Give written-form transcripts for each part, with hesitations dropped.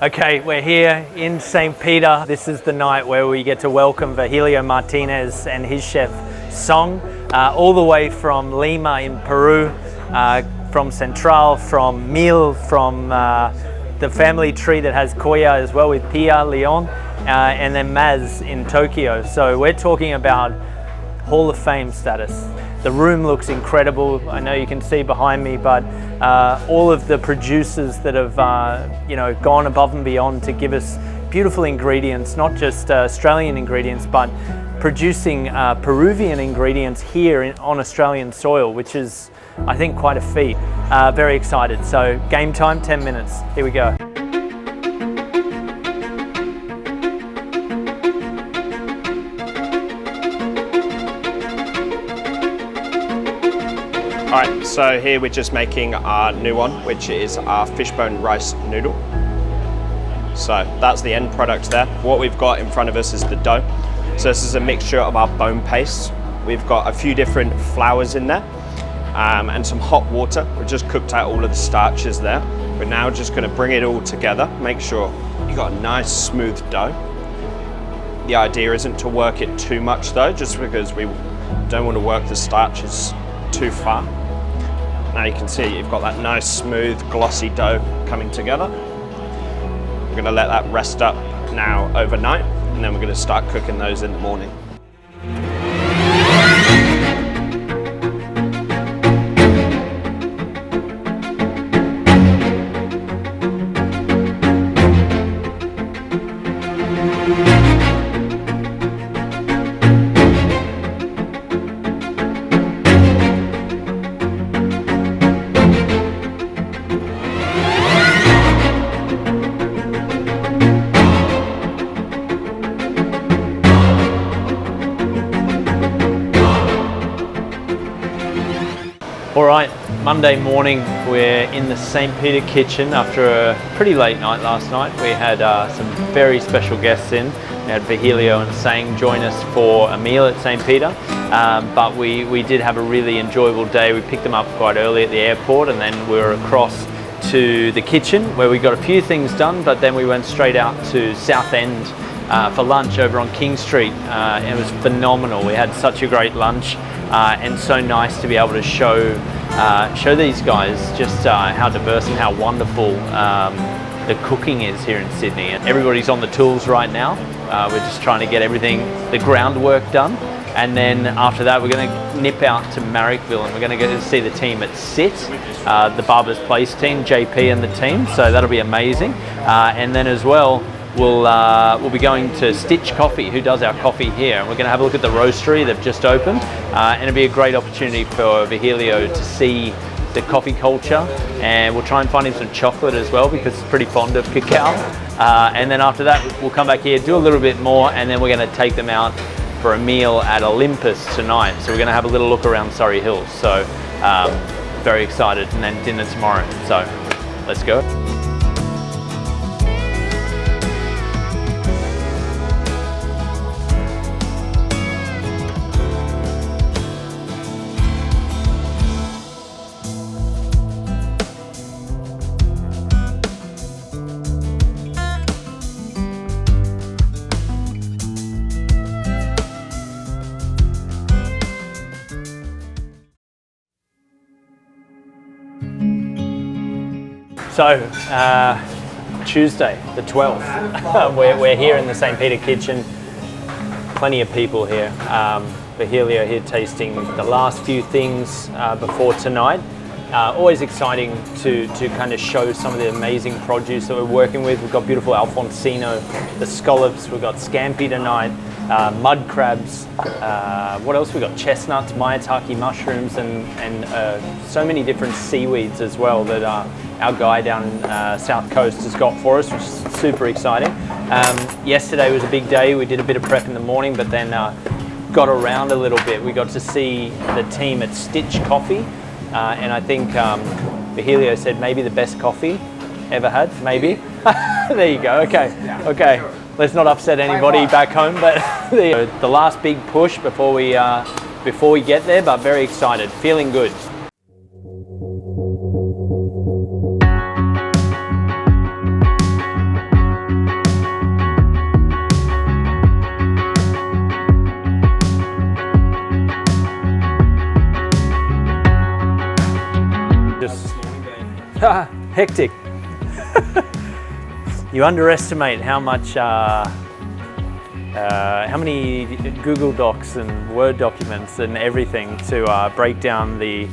Okay, we're here in St. Peter. This is the night where we get to welcome Virgilio Martinez and his chef Song, all the way from Lima in Peru, from Central, from Mil, from the family tree that has Koya as well with Pia, Leon, and then Maz in Tokyo. So we're talking about Hall of Fame status. The room looks incredible. I know you can see behind me, but all of the producers that have gone above and beyond to give us beautiful ingredients, not just Australian ingredients, but producing Peruvian ingredients here on Australian soil, which is, I think, quite a feat. Very excited. So game time, 10 minutes. Here we go. Alright, so here we're just making our new one, which is our fishbone rice noodle. So that's the end product there. What we've got in front of us is the dough. So this is a mixture of our bone paste. We've got a few different flours in there and some hot water. We've just cooked out all of the starches there. We're now just going to bring it all together, make sure you've got a nice smooth dough. The idea isn't to work it too much though, just because we don't want to work the starches too far. Now you can see you've got that nice smooth glossy dough coming together. We're going to let that rest up now overnight, and then we're going to start cooking those in the morning. All right, Monday morning, we're in the St. Peter kitchen after a pretty late night last night. We had some very special guests in. We had Virgilio and Sang join us for a meal at St. Peter, but we did have a really enjoyable day. We picked them up quite early at the airport, and then we were across to the kitchen where we got a few things done, but then we went straight out to Southend for lunch over on King Street. It was phenomenal. We had such a great lunch. And so nice to be able to show these guys just how diverse and how wonderful the cooking is here in Sydney. And everybody's on the tools right now. We're just trying to get everything, the groundwork done. And then after that, we're going to nip out to Marrickville, and we're going to go to see the team at SIT, the Barber's Place team, JP and the team. So that'll be amazing. And then as well, we'll be going to Stitch Coffee, who does our coffee here. And we're going to have a look at the roastery they've just opened, and it'll be a great opportunity for Virgilio to see the coffee culture, and we'll try and find him some chocolate as well because he's pretty fond of cacao. And then after that, we'll come back here, do a little bit more, and then we're going to take them out for a meal at Olympus tonight. So we're going to have a little look around Surrey Hills. So very excited, and then dinner tomorrow. So let's go. So, Tuesday, the 12th, we're here in the St. Peter kitchen. Plenty of people here. Virgilio here tasting the last few things before tonight. Always exciting to kind of show some of the amazing produce that we're working with. We've got beautiful Alfonsino, the scallops, we've got scampi tonight, mud crabs, what else? We've got chestnuts, maitake mushrooms, and so many different seaweeds as well that our guy down South Coast has got for us, which is super exciting. Yesterday was a big day. We did a bit of prep in the morning, but then got around a little bit. We got to see the team at Stitch Coffee, and I think Virgilio said maybe the best coffee ever had, maybe. There you go, okay. Let's not upset anybody back home, but the last big push before we get there, but very excited, feeling good. Hectic. You underestimate how much, how many Google Docs and Word documents and everything to break down the,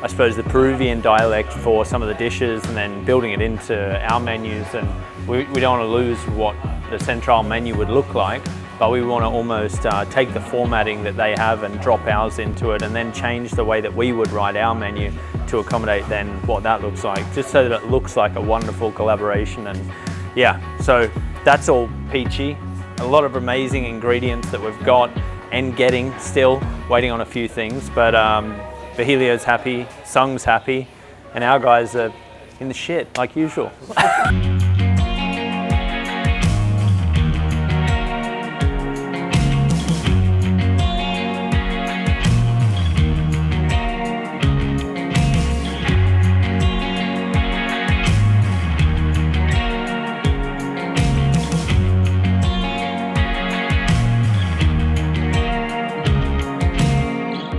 I suppose, the Peruvian dialect for some of the dishes, and then building it into our menus. And we don't want to lose what the Central menu would look like, but we want to almost take the formatting that they have and drop ours into it, and then change the way that we would write our menu to accommodate then what that looks like, just so that it looks like a wonderful collaboration. And yeah, so that's all peachy. A lot of amazing ingredients that we've got and getting, still waiting on a few things, but Virgilio's happy, Sung's happy, and our guys are in the shit like usual.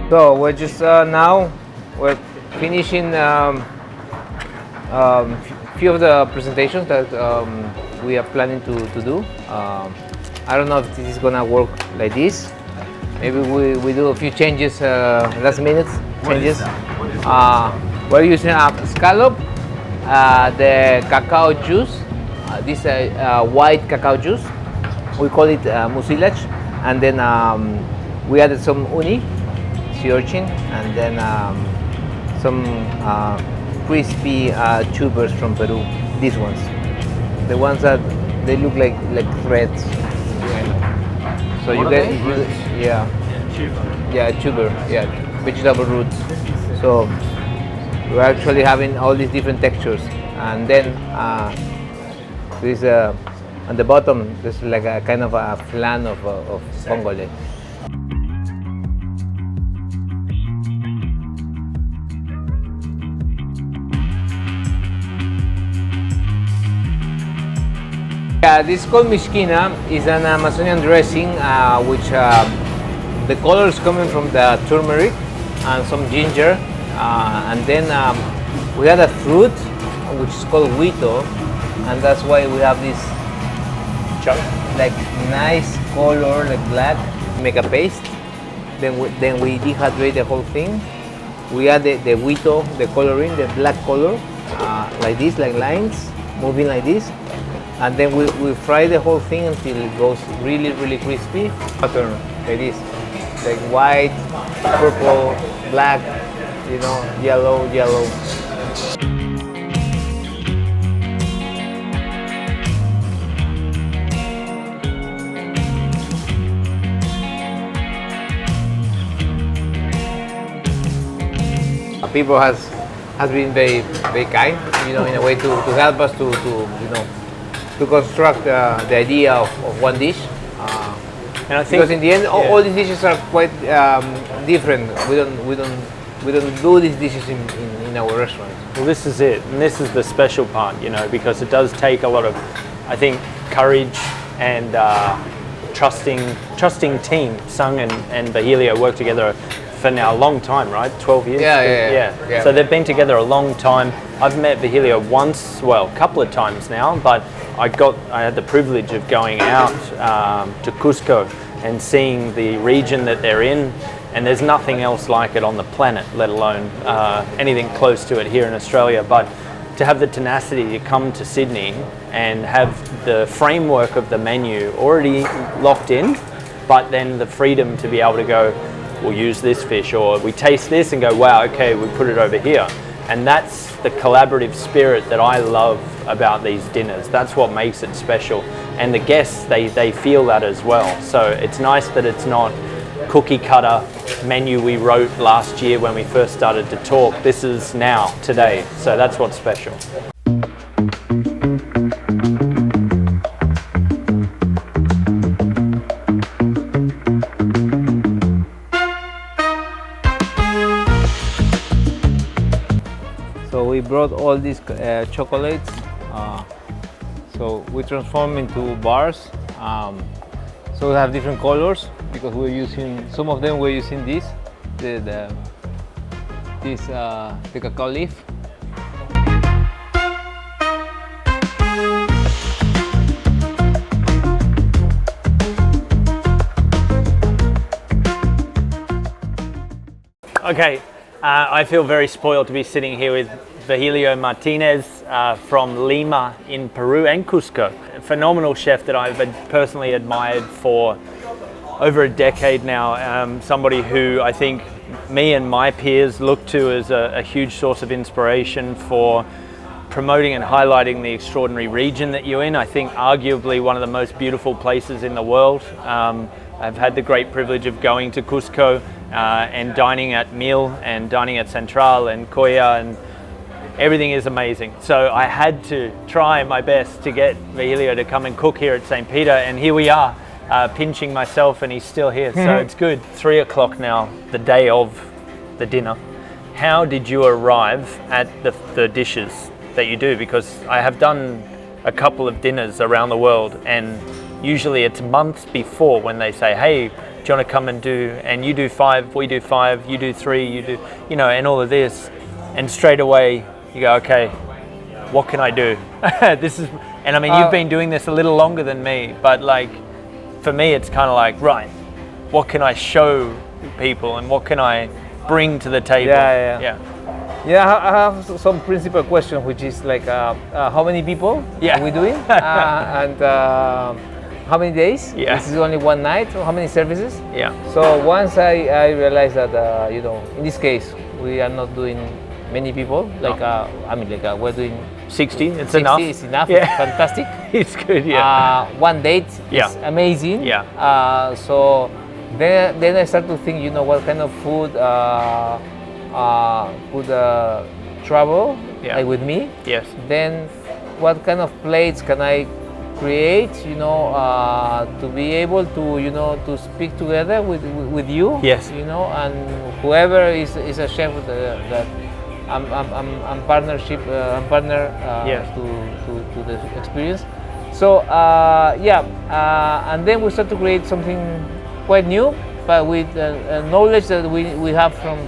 So we're just now we're finishing few of the presentations that we are planning to do. I don't know if this is gonna work like this. Maybe we do a few changes, last minute changes. We're using scallop, the cacao juice, this white cacao juice. We call it mucilage, and then we added some uni, sea urchin, and then some crispy tubers from Peru. These ones, the ones that they look like threads. Yeah. So you get, tuber, vegetable roots. So we're actually having all these different textures, and then there's on the bottom there's like a kind of a flan of vongole. This is called mishkina. It's an Amazonian dressing, which the color is coming from the turmeric and some ginger, and then we add a fruit which is called huito, and that's why we have this like nice color, like black. Make a paste, then we dehydrate the whole thing. We add the huito, the coloring, the black color, like this, like lines moving like this. And then we fry the whole thing until it goes really, really crispy. Pattern like this, like white, purple, black, you know, yellow. People has been very, very kind, you know, in a way to help us to construct the idea of one dish. And I think because in the end, all these dishes are quite different. We don't do these dishes in our restaurant. Well, this is it, and this is the special part, you know, because it does take a lot of, I think, courage and trusting team. Sung and Virgilio work together for now a long time, right? 12 years? Yeah. So they've been together a long time. I've met Virgilio once, well, a couple of times now, but I had the privilege of going out to Cusco and seeing the region that they're in, and there's nothing else like it on the planet, let alone anything close to it here in Australia. But to have the tenacity to come to Sydney and have the framework of the menu already locked in, but then the freedom to be able to go, we'll use this fish, or we taste this and go, wow, okay, we put it over here. And that's the collaborative spirit that I love about these dinners. That's what makes it special. And the guests, they feel that as well. So it's nice that it's not cookie cutter menu we wrote last year when we first started to talk. This is now, today. So that's what's special. So we brought all these chocolates. So we transform into bars. So we have different colors because we're using some of them. We're using this, the cacao leaf. Okay, I feel very spoiled to be sitting here with Virgilio Martinez from Lima in Peru and Cusco. A phenomenal chef that I've personally admired for over a decade now. Somebody who I think me and my peers look to as a huge source of inspiration for promoting and highlighting the extraordinary region that you're in. I think arguably one of the most beautiful places in the world. I've had the great privilege of going to Cusco and dining at Mil and dining at Central and Coya, and everything is amazing. So I had to try my best to get Virgilio to come and cook here at St. Peter, and here we are, pinching myself, and he's still here. So it's good. 3 o'clock now, the day of the dinner. How did you arrive at the dishes that you do? Because I have done a couple of dinners around the world, and usually it's months before when they say, hey, do you want to come and do, and you do 5, we do 5, you do 3, you do, and all of this. And straight away you go, okay, what can I do? And I mean, you've been doing this a little longer than me, but like, for me, it's kind of like, right, what can I show people and what can I bring to the table? Yeah, I have some principal question, which is like, how many people are we doing? And how many days? Yeah. This is only one night, or how many services? Yeah. So once I realized that, in this case, we are not doing many people, like, we're doing 60, it's 60 enough. It's enough, Yeah. it's fantastic. It's good, yeah. One date is amazing. Yeah. So then I start to think, what kind of food could travel with me. Yes. Then what kind of plates can I create, to be able to, to speak together with you. Yes. And whoever is a chef that I'm partner to the experience. So and then we start to create something quite new, but with knowledge that we have from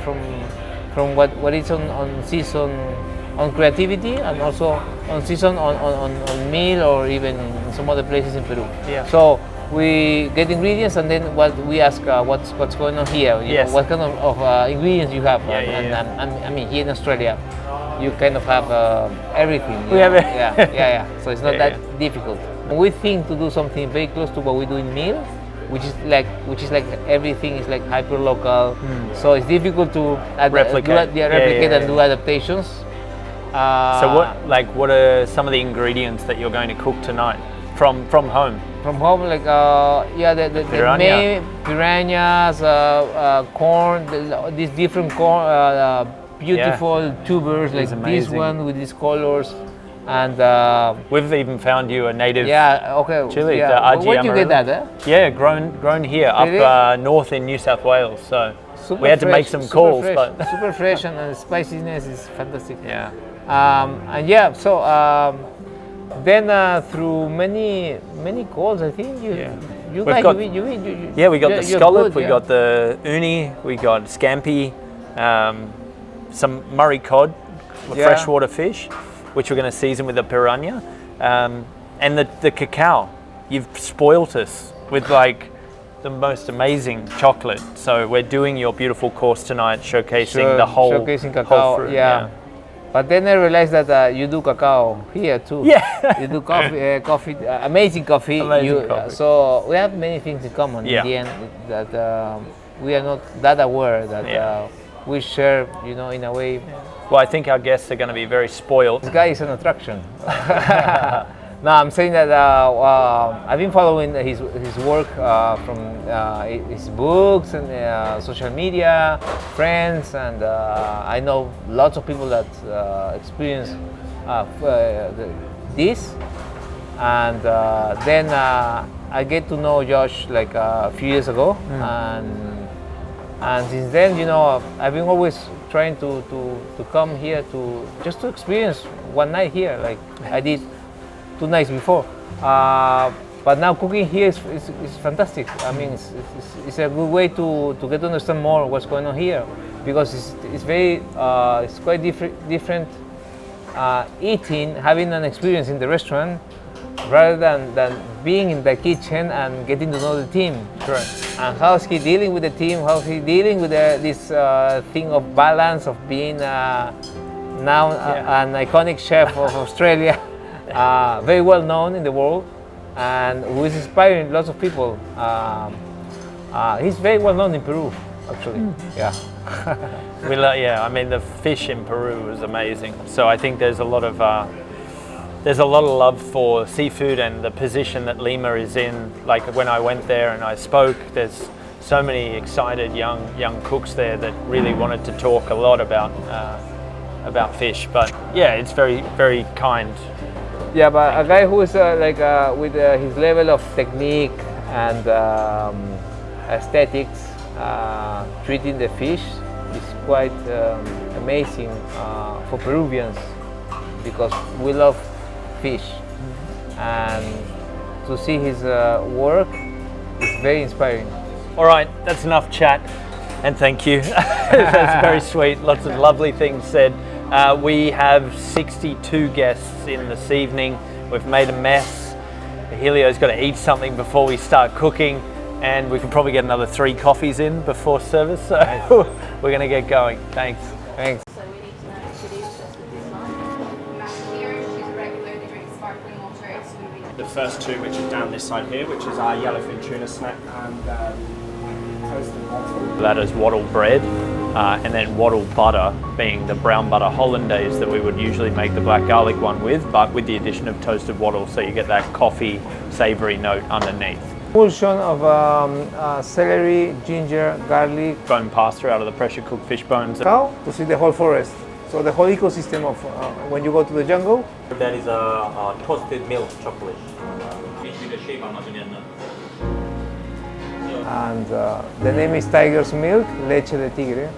what is on season on creativity, and also on season on meal, or even in some other places in Peru. Yeah. So we get ingredients, and then what we ask, what's going on here? Yes. What kind of ingredients you have? I mean, here in Australia, you kind of have everything. We have it. Yeah. So it's not that difficult. We think to do something very close to what we do in meal, which is like everything is like hyper local. So it's difficult to replicate and do adaptations. So what are some of the ingredients that you're going to cook tonight from home? From home, like the piranhas, corn, these different corn, beautiful tubers, like this one with these colors. And we've even found you a native chili, the RG Where do you get that? Yeah, grown here up north in New South Wales. So we had to make some calls, but super fresh, and the spiciness is fantastic. Yeah. Then through many calls, I think we got the scallop, we got the uni, we got scampi, some Murray cod, freshwater fish, which we're going to season with the piranha, and the cacao. You've spoilt us with like the most amazing chocolate. So we're doing your beautiful course tonight, showcasing showcasing cacao. Fruit, yeah. But then I realized that you do cacao here too. Yeah. You do coffee, amazing coffee. Coffee. So we have many things in common. In the end, that we are not that aware that we share, in a way. Well, I think our guests are going to be very spoiled. This guy is an attraction. No, I'm saying that I've been following his work from his books and social media, friends, and I know lots of people that experience this. And then I get to know Josh like a few years ago, and since then, I've been always trying to come here just to experience one night here, like I did 2 nights before. But now cooking here is fantastic. I mean, it's a good way to get to understand more what's going on here, because it's very it's quite different eating, having an experience in the restaurant rather than being in the kitchen and getting to know the team. Correct. And how's he dealing with the team? How's he dealing with this thing of balance of being now an iconic chef of Australia, very well known in the world, and who is inspiring lots of people. He's very well known in Peru, actually. Yeah. I mean, the fish in Peru is amazing. So I think there's a lot of love for seafood and the position that Lima is in. Like when I went there and I spoke, there's so many excited young cooks there that really wanted to talk a lot about fish. But yeah, it's very, very kind. Yeah, but a guy who is with his level of technique and aesthetics, treating the fish is quite amazing for Peruvians, because we love fish, and to see his work is very inspiring. All right, that's enough chat, and thank you. That's very sweet. Lots of lovely things said. We have 62 guests in this evening. We've made a mess. Virgilio's got to eat something before we start cooking, and we can probably get another 3 coffees in before service. So we're going to get going. Thanks. Thanks. So we need to know if it is just with this line. Matt she's regularly drinks sparkling water, smoothie. The first 2, which is down this side here, which is our yellowfin tuna snack and toasted waffle. That is wattle bread, and then wattle butter being the brown butter hollandaise that we would usually make the black garlic one with, but with the addition of toasted wattle, so you get that coffee savoury note underneath. Emulsion of celery, ginger, garlic, Bone pasta out of the pressure cooked fish bones. cow to see the whole forest. So the whole ecosystem of when you go to the jungle. That is a toasted milk chocolate. With the shape Amazonian. And the name is Tiger's Milk, Leche de Tigre.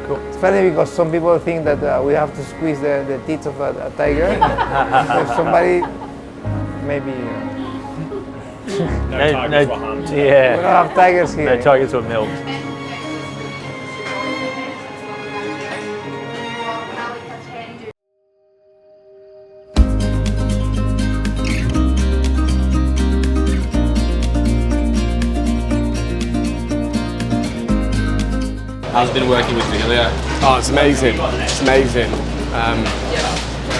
Cool. It's funny because some people think that we have to squeeze the teeth of a tiger. If somebody, maybe. No tigers were harmed. We don't Yeah, have tigers here. no tigers were milked. How's it been working with Virgilio? Oh, it's amazing. It's amazing.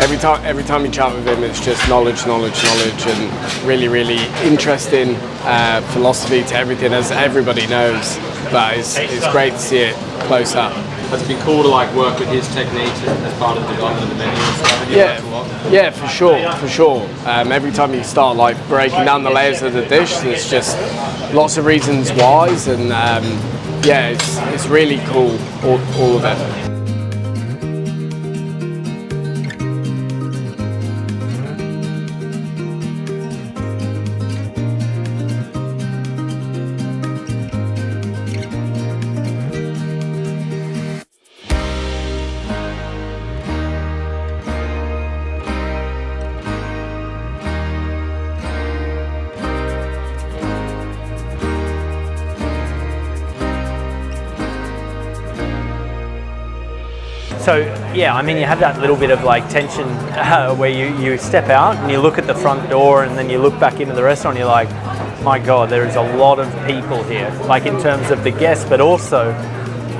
Every time you chat with him, it's just knowledge, and really interesting philosophy to everything, as everybody knows. But it's great to see it close up. Has it been cool to like work with his techniques as part of the development of the menu and stuff? Have you learned a lot? Yeah, for sure. Every time you start like breaking down the layers of the dish, there's just lots of reasons whys, and yeah, it's really cool, all of it. So yeah, I mean, you have that little bit of like tension where you step out and you look at the front door and then you look back into the restaurant and you're like, my God, there is a lot of people here, like in terms of the guests, but also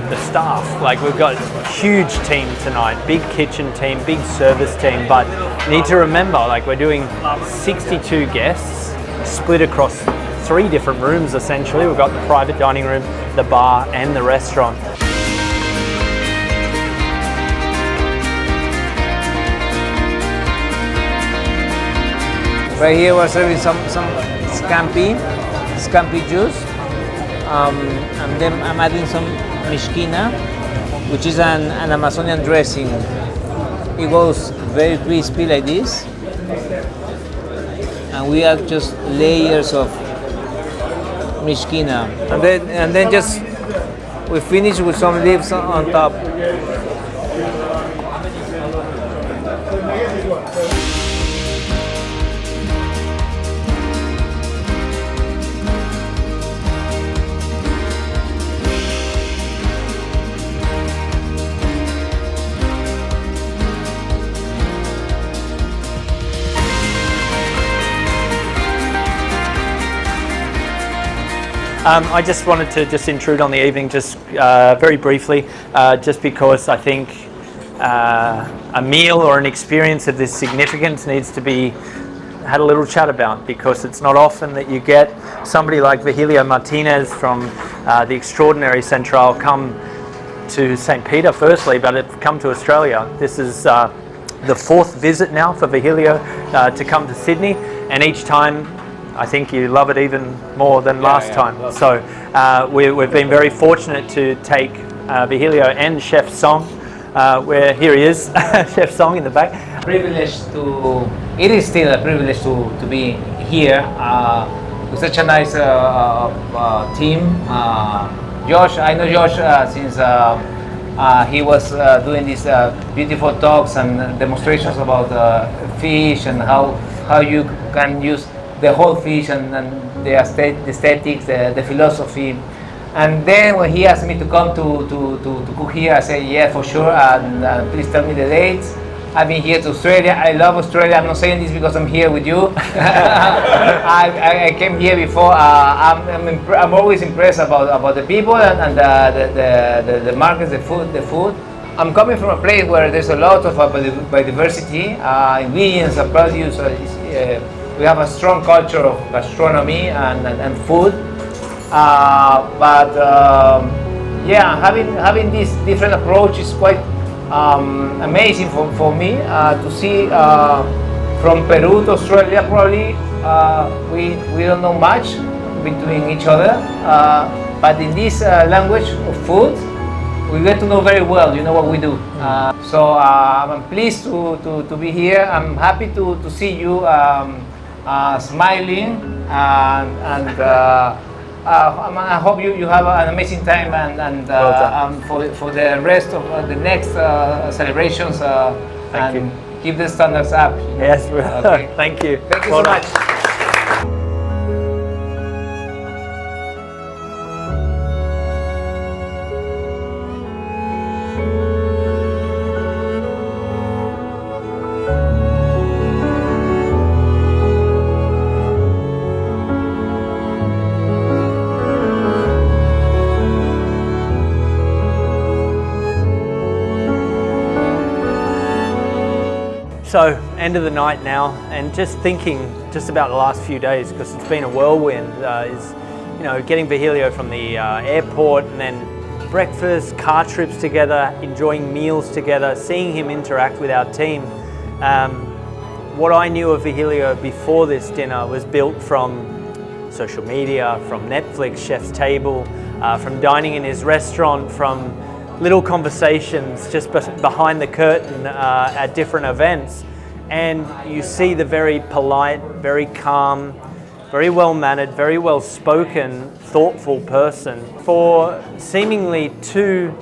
the staff. Like we've got a huge team tonight, big kitchen team, big service team, but you need to remember, like we're doing 62 guests split across 3 different rooms essentially. We've got the private dining room, the bar and the restaurant. Right here we're serving some scampi juice, and then I'm adding some mishkina, which is an Amazonian dressing. It goes very crispy like this, and we add just layers of mishkina, and then just we finish with some leaves on top. I just wanted to just intrude on the evening just very briefly, just because I think a meal or an experience of this significance needs to be had a little chat about, because it's not often that you get somebody like Virgilio Martinez from the extraordinary Central come to St. Peter firstly, but have come to Australia. This is the fourth visit now for Virgilio to come to Sydney, and each time I think you love it even more than last time. So we've been very fortunate to take Virgilio and Chef Song, where here he is, Chef Song in the back. It is still a privilege to be here with such a nice team. Josh, I know Josh since he was doing these beautiful talks and demonstrations about fish and how you can use the whole fish and the aesthetics, the philosophy. And then when he asked me to come to cook here, I said, yeah, for sure, and please tell me the dates. I've been here to Australia. I love Australia. I'm not saying this because I'm here with you. I came here before. I'm always impressed about the people and the markets, the food. I'm coming from a place where there's a lot of biodiversity, ingredients and produce. We have a strong culture of gastronomy and food, yeah, having this different approach is quite amazing for me to see. From Peru to Australia, probably we don't know much between each other, but in this language of food, we get to know very well, you know, what we do. So I'm pleased to be here. I'm happy to see you smiling, and I hope you have an amazing time, and for the rest of the next celebrations, Thank you. Keep the standards up. Yes, Okay. thank you. Thank you Well so done. much. So, end of the night now, and just thinking just about the last few days, because it's been a whirlwind, is, you know, getting Virgilio from the airport, and then breakfast, car trips together, enjoying meals together, seeing him interact with our team. What I knew of Virgilio before this dinner was built from social media, from Netflix, Chef's Table, from dining in his restaurant, from little conversations just behind the curtain at different events, and you see the very polite, very calm, very well-mannered, very well-spoken, thoughtful person. For seemingly two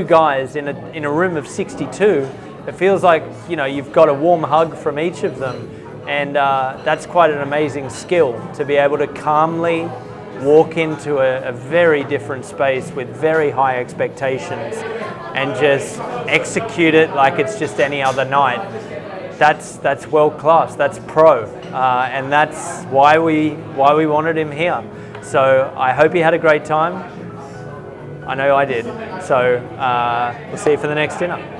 guys in a room of 62, it feels like, you know, you've got a warm hug from each of them, and that's quite an amazing skill, to be able to calmly walk into a very different space with very high expectations and just execute it like it's just any other night. That's world class. That's pro, and that's why we wanted him here. So I hope he had a great time. I know I did. So we'll see you for the next dinner.